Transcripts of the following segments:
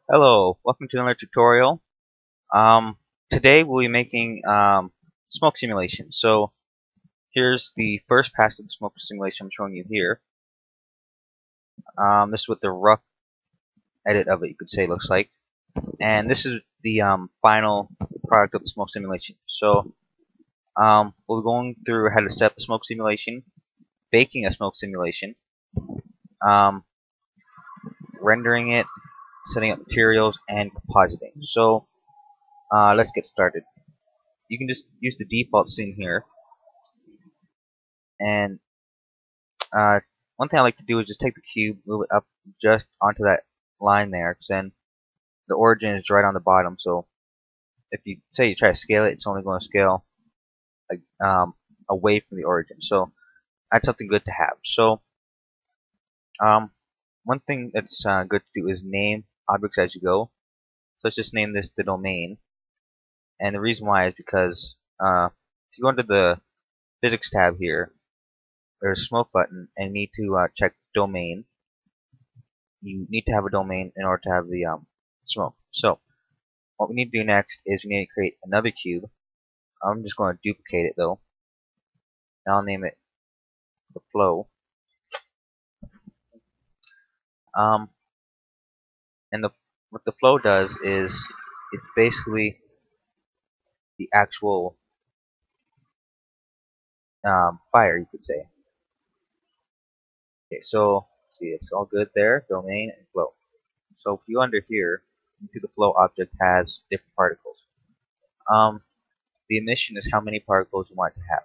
Hello, welcome to another tutorial. Um, Today we'll be making smoke simulation. So here's the first pass of the smoke simulation I'm showing you here. This is what the rough edit of it, you could say, looks like. And this is the final product of the smoke simulation. So we'll be going through how to set up the smoke simulation, baking a smoke simulation, um, rendering it, setting up materials, and compositing. So let's get started. You can just use the default scene here, and one thing I like to do is just take the cube, move it up just onto that line there, because then the origin is right on the bottom. So if you say you try to scale it, it's only going to scale like, away from the origin. So that's something good to have. So um, one thing that's good to do is name objects as you go. So let's just name this the domain. And the reason why is because if you go into the physics tab here, there's a smoke button, and you need to check domain. You need to have a domain in order to have the smoke. So what we need to do next is we need to create another cube. I'm just going to duplicate it though. And I'll name it the flow. Um, and what the flow does is it's basically the actual fire, you could say. Okay, so see, it's all good there. Domain and flow. So if you under here, you see the flow object has different particles. Um, the emission is how many particles you want to have.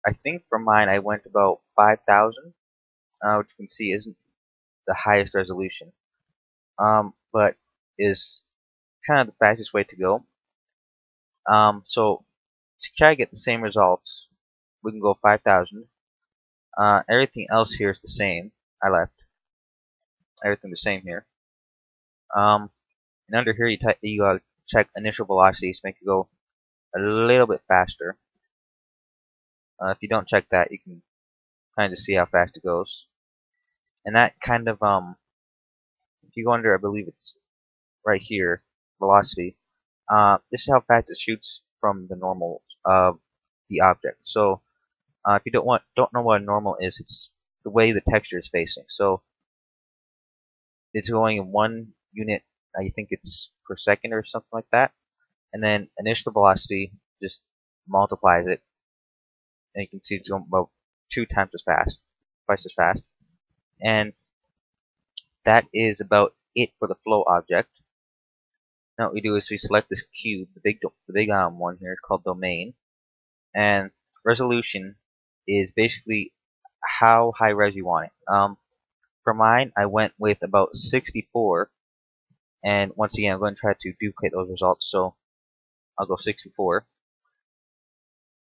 I think for mine I went about 5,000, which you can see isn't the highest resolution, but is kind of the fastest way to go. So to try to get the same results, we can go 5,000. Everything else here is the same. I left everything the same here. And under here you check initial velocity to make it go a little bit faster. If you don't check that, you can kind of see how fast it goes. And that kind of if you go under, I believe it's right here, velocity. This is how fast it shoots from the normal of the object. So if you don't know what a normal is, it's the way the texture is facing. So it's going in 1 unit. I think it's per second or something like that. And then initial velocity just multiplies it, and you can see it's going about 2 times as fast, twice as fast. And that is about it for the flow object. Now what we do is we select this cube, the big one here, it's called domain, and resolution is basically how high res you want it. For mine, I went with about 64, and once again, I'm going to try to duplicate those results, so I'll go 64.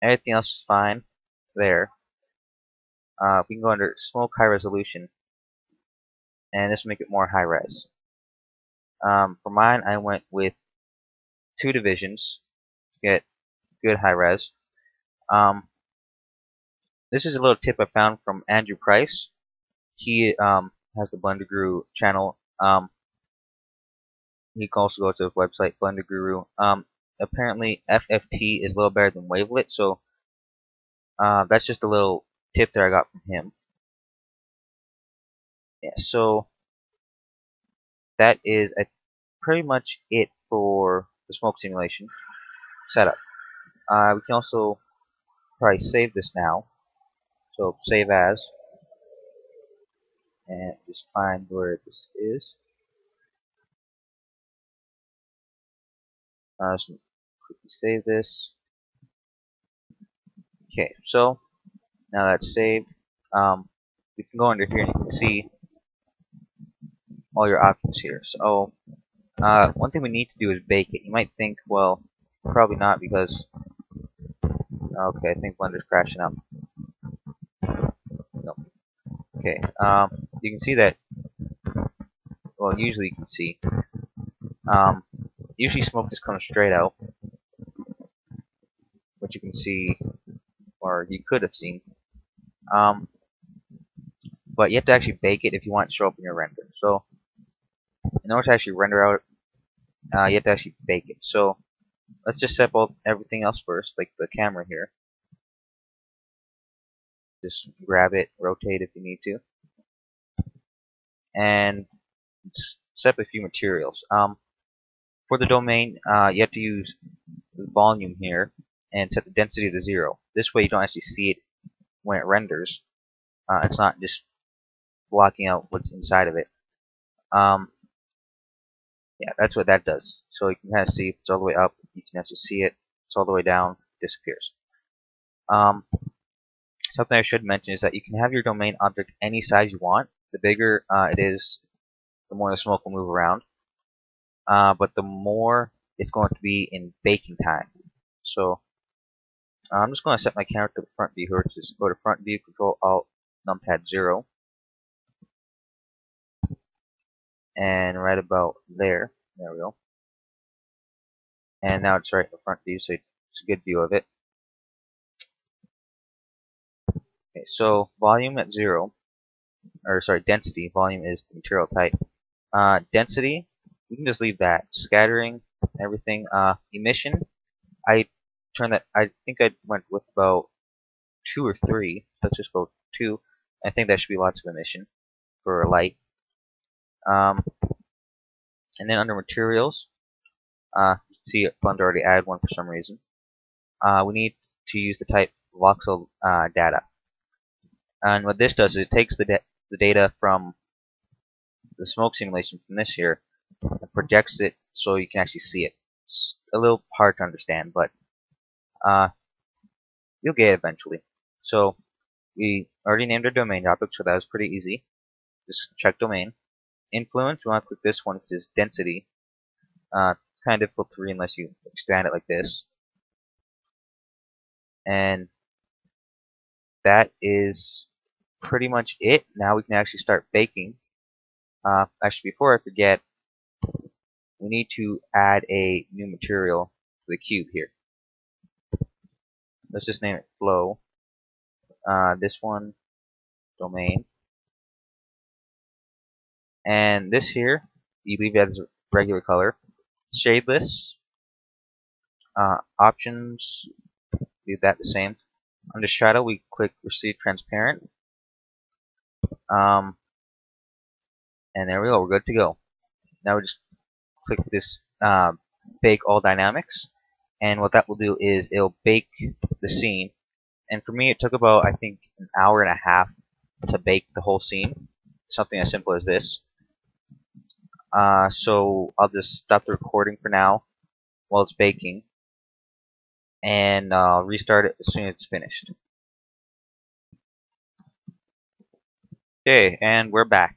Everything else is fine there. We can go under smoke high resolution, and this will make it more high res. For mine, I went with 2 divisions to get good high res. This is a little tip I found from Andrew Price. He has the Blender Guru channel. You can also go to his website, Blender Guru. Apparently, FFT is a little better than Wavelet, so that's just a little tip that I got from him. Yeah, so that is pretty much it for the smoke simulation setup. We can also probably save this now. So save as, and just find where this is. So quickly save this. Okay, so now that's saved. You can go under here and you can see all your options here. So one thing we need to do is bake it. You might think, well, probably not because okay, I think Blender's crashing up. No. Okay, you can see that. Well, usually you can see. Usually smoke just comes straight out, which you can see, or you could have seen. But you have to actually bake it if you want it to show up in your render. So in order to actually render out, you have to actually bake it. So let's just set up everything else first, like the camera here. Just grab it, rotate if you need to, and set up a few materials. For the domain, you have to use the volume here and set the density to 0. This way you don't actually see it when it renders. It's not just blocking out what's inside of it. Yeah, that's what that does. So you can kind of see if it's all the way up, you can actually see it. It's all the way down, it disappears. Something I should mention is that you can have your domain object any size you want. The bigger it is, the more the smoke will move around. But the more it's going to be in baking time. So I'm just going to set my camera to the front view here. Just go to front view, Control Alt, numpad 0, and right about there. There we go. And now it's right in the front view, so it's a good view of it. Okay, so volume at 0, or sorry, density. Volume is the material type. Density, we can just leave that. Scattering, everything. Emission, I think I went with about 2 or 3. Let's just go 2. I think that should be lots of emission for light. And then under materials, you can see Blender already added one for some reason. We need to use the type voxel data. And what this does is it takes the data from the smoke simulation from this here and projects it so you can actually see it. It's a little hard to understand, but you'll get it eventually. So we already named our domain object, so that was pretty easy. Just check domain. Influence, we want to click this one, which is density. Kind of difficult to read unless you expand it like this. And that is pretty much it. Now we can actually start baking. Actually, before I forget, we need to add a new material to the cube here. Let's just name it flow. This one, domain. And this here, you leave it as a regular color. Shadeless. Options, leave that the same. Under shadow, we click receive transparent. And there we go, we're good to go. Now we just click this bake all dynamics, and what that will do is it'll bake the scene. And for me, it took about, I think, an hour and a half to bake the whole scene. Something as simple as this. So I'll just stop the recording for now while it's baking, and restart it as soon as it's finished. Okay, and we're back.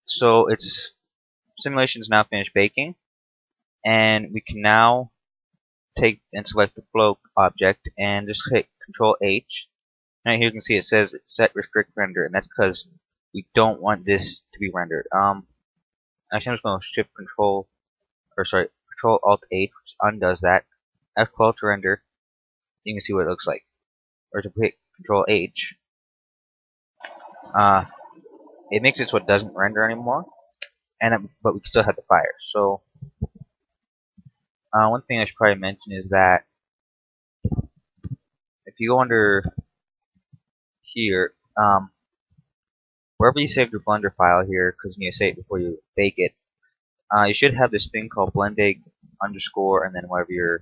So its simulation is now finished baking, and we can now take and select the flow object and just hit Control H. And here you can see it says set restrict render, and that's because we don't want this to be rendered. Actually, I'm just going to shift Control Alt H, which undoes that. F12 to render. You can see what it looks like. Or to hit Control H, it makes it so it doesn't render anymore, but we still have the fire. So one thing I should probably mention is that if you go under here, wherever you saved your Blender file here, because you need to save it before you bake it, you should have this thing called blendeg underscore and then whatever you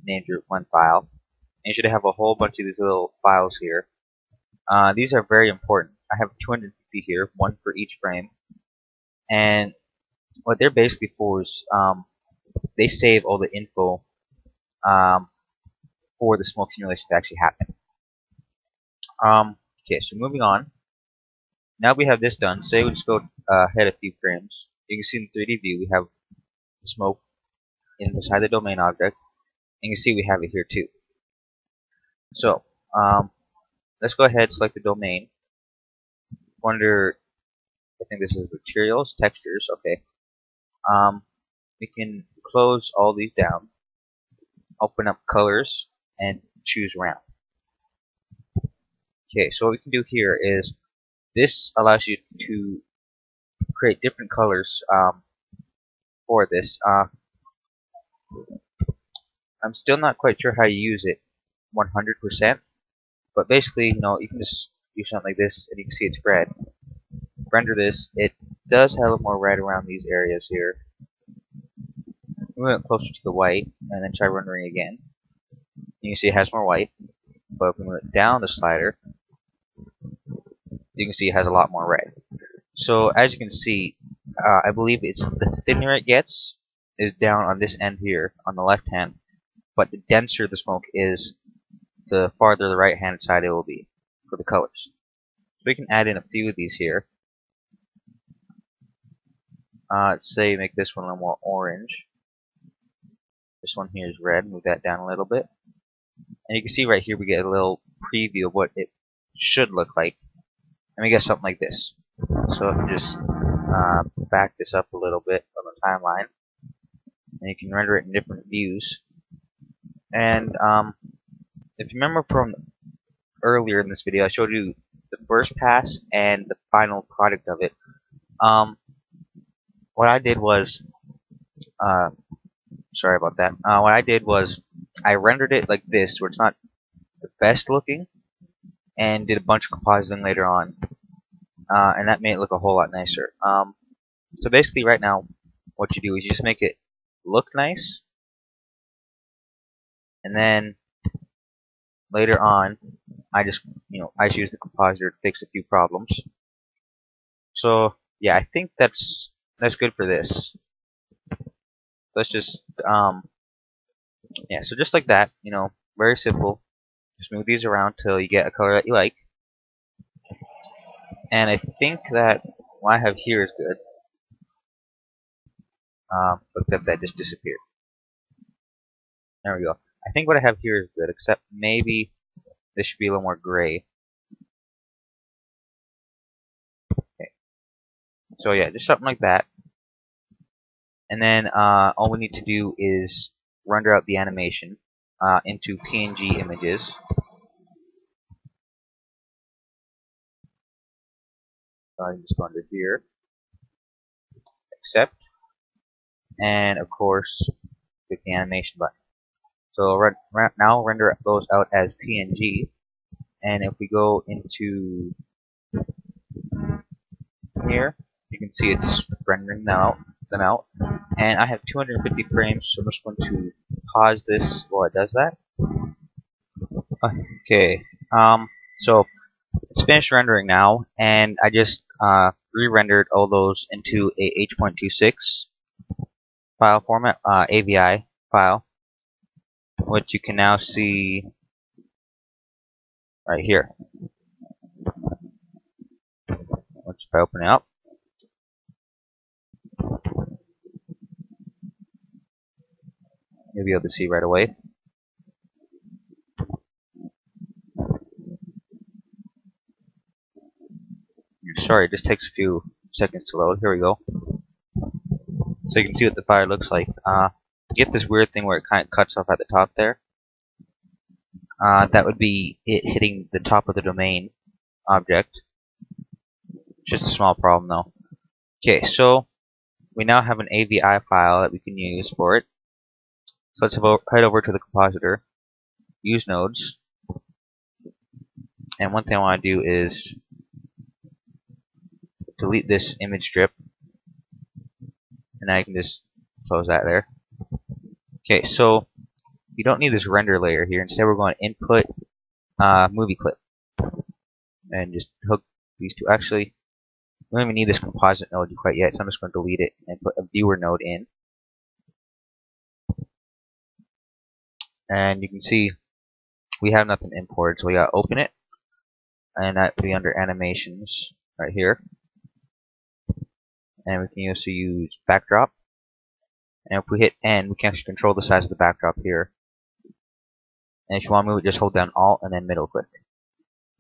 named your blend file. And you should have a whole bunch of these little files here. These are very important. I have 250 here, one for each frame. And what they're basically for is they save all the info for the smoke simulation to actually happen. Okay, so moving on. Now we have this done. Say we just go ahead a few frames. You can see in the 3D view we have the smoke inside the domain object. And you can see we have it here too. So let's go ahead and select the domain. Under, I think this is materials, textures. Okay. We can close all these down, open up colors, and choose round. Okay, so what we can do here is this allows you to create different colors for this. I'm still not quite sure how you use it 100%, but basically, you can just do something like this, and you can see it's red. Render this. It does have a more red around these areas here. Move it closer to the white, and then try rendering again. You can see it has more white, but if we move it down the slider, you can see it has a lot more red. So as you can see, I believe it's the thinner it gets is down on this end here on the left hand, but the denser the smoke is, the farther the right hand side it will be for the colors. So we can add in a few of these here. Let's say make this one a little more orange. This one here is red. Move that down a little bit, and you can see right here we get a little preview of what it should look like, and we get something like this. So if you just back this up a little bit on the timeline, and you can render it in different views. And if you remember from earlier in this video, I showed you the first pass and the final product of it. What I did was, sorry about that. What I did was I rendered it like this, where it's not the best looking, and did a bunch of compositing later on, and that made it look a whole lot nicer. So basically, right now, what you do is you just make it look nice, and then later on, I just use the compositor to fix a few problems. So yeah, I think that's good for this. Let's just yeah, so just like that, very simple. Just move these around till you get a color that you like. And I think that what I have here is good. Except that just disappeared. There we go. I think what I have here is good, except maybe this should be a little more gray. Okay. So yeah, just something like that. And then all we need to do is render out the animation into PNG images. So I just go under here, accept, and of course click the animation button. So now render those out as PNG, and if we go into here, you can see it's rendering them out. And I have 250 frames, so I'm just going to pause this while it does that. Okay, so it's finished rendering now, and I just re-rendered all those into a H.26 file format, AVI file, which you can now see right here. If I open it up, you'll be able to see right away. Sorry, it just takes a few seconds to load. Here we go. So you can see what the fire looks like. Get this weird thing where it kind of cuts off at the top there. That would be it hitting the top of the domain object. Just a small problem though. Okay, so we now have an AVI file that we can use for it. So let's head over to the compositor, use nodes, and one thing I want to do is delete this image strip, and now you can just close that there. Okay, so you don't need this render layer here. Instead, we're going to input movie clip, and just hook these two. Actually, we don't even need this composite node quite yet, so I'm just going to delete it and put a viewer node in. And you can see we have nothing imported, so we gotta open it, and that will be under animations right here. And we can also use backdrop. And if we hit N, we can actually control the size of the backdrop here. And if you want to move it, just hold down Alt and then middle click.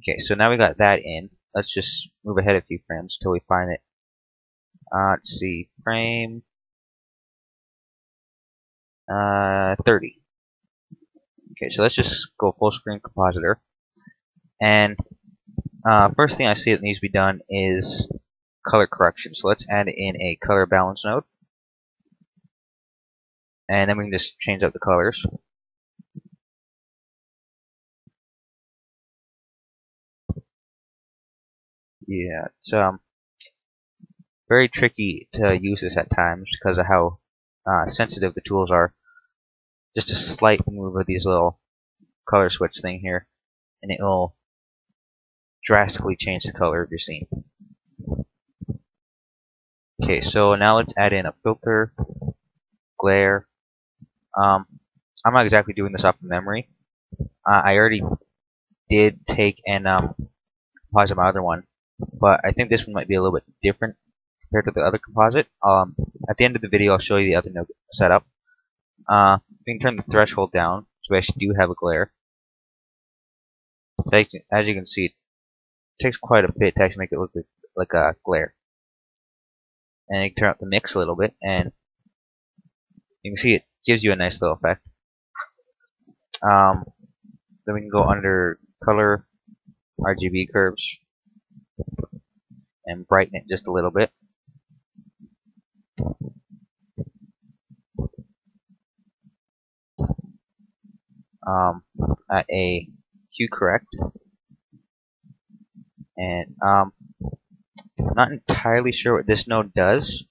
Okay, so now we got that in. Let's just move ahead a few frames till we find it. Let's see, frame 30. Okay, so let's just go full screen compositor. And first thing I see that needs to be done is color correction. So let's add in a color balance node, and then we can just change up the colors. Yeah, it's very tricky to use this at times because of how sensitive the tools are. Just a slight move of these little color switch thing here, and it will drastically change the color of your scene. Okay, so now let's add in a filter, glare. I'm not exactly doing this off of memory. I already did take and composite my other one, but I think this one might be a little bit different compared to the other composite. At the end of the video, I'll show you the other node setup. We can turn the threshold down, so we actually do have a glare. As you can see, it takes quite a bit to actually make it look like a glare. And you can turn up the mix a little bit, and you can see it gives you a nice little effect. Then we can go under color, RGB curves, and brighten it just a little bit. At a hue correct, and I'm not entirely sure what this node does.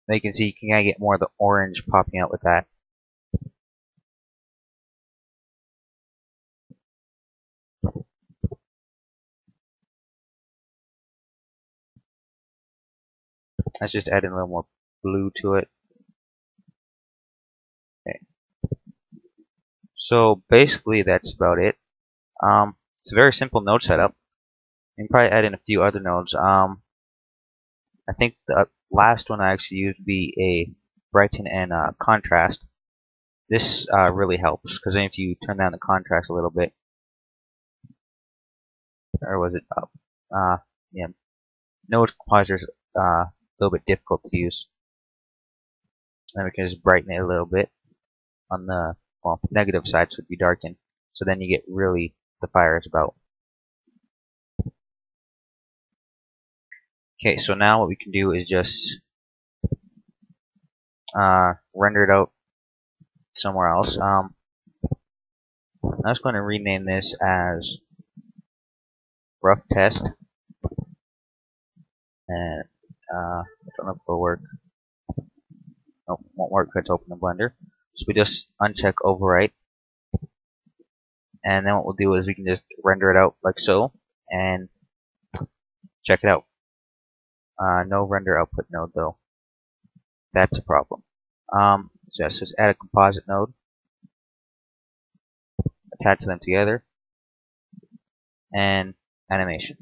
Now you can see you can kind of get more of the orange popping out with that. Let's just add in a little more blue to it. Okay. So basically that's about it. It's a very simple node setup. You can probably add in a few other nodes. I think the last one I actually used would be a brighten and contrast. This really helps because then if you turn down the contrast a little bit, or was it up? Yeah, node compositor is a little bit difficult to use. Then we can just brighten it a little bit on the negative side, so it'd be darkened. So then you get really the fire is about. Okay, so now what we can do is just render it out somewhere else. I'm just going to rename this as rough test, and I don't know if it'll work. Nope, won't work because it's open in Blender. So we just uncheck overwrite, and then what we'll do is we can just render it out like so, and check it out. No render output node though. That's a problem. So let's just add a composite node, attach them together, and animation.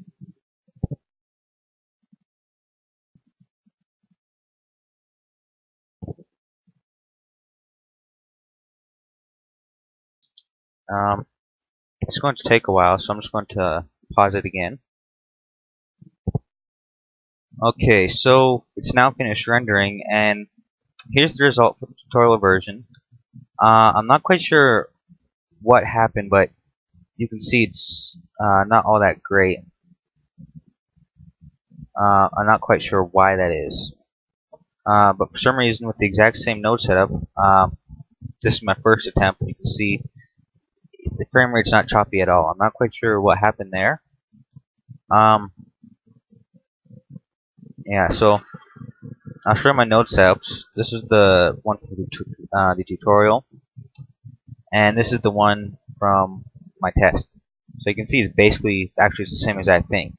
It's going to take a while, so I'm just going to pause it again. Okay, so it's now finished rendering, and here's the result for the tutorial version. I'm not quite sure what happened, but you can see it's not all that great. I'm not quite sure why that is. But for some reason, with the exact same node setup, this is my first attempt. You can see the frame rate's not choppy at all. I'm not quite sure what happened there. Yeah, so I'll show my node setups. This is the one from the tutorial, and this is the one from my test. So you can see it's basically actually the same exact thing.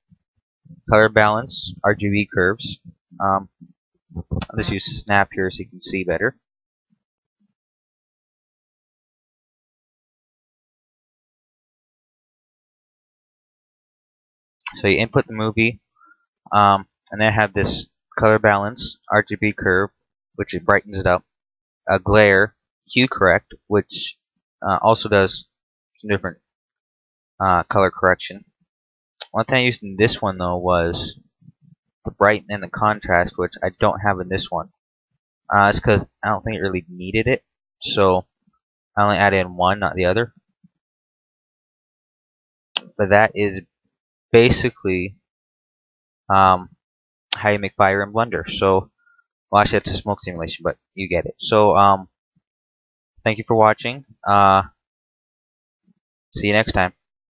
Color balance, RGB curves. I'll just use snap here so you can see better. So you input the movie, and then I have this color balance, RGB curve, which it brightens it up, a glare, hue correct, which also does some different color correction. One thing I used in this one though was the brighten and the contrast, which I don't have in this one. It's because I don't think it really needed it, so I only added in one, not the other. But that is basically how you make fire in Blender. So, well, actually, it's a smoke simulation, but you get it. So, thank you for watching. See you next time.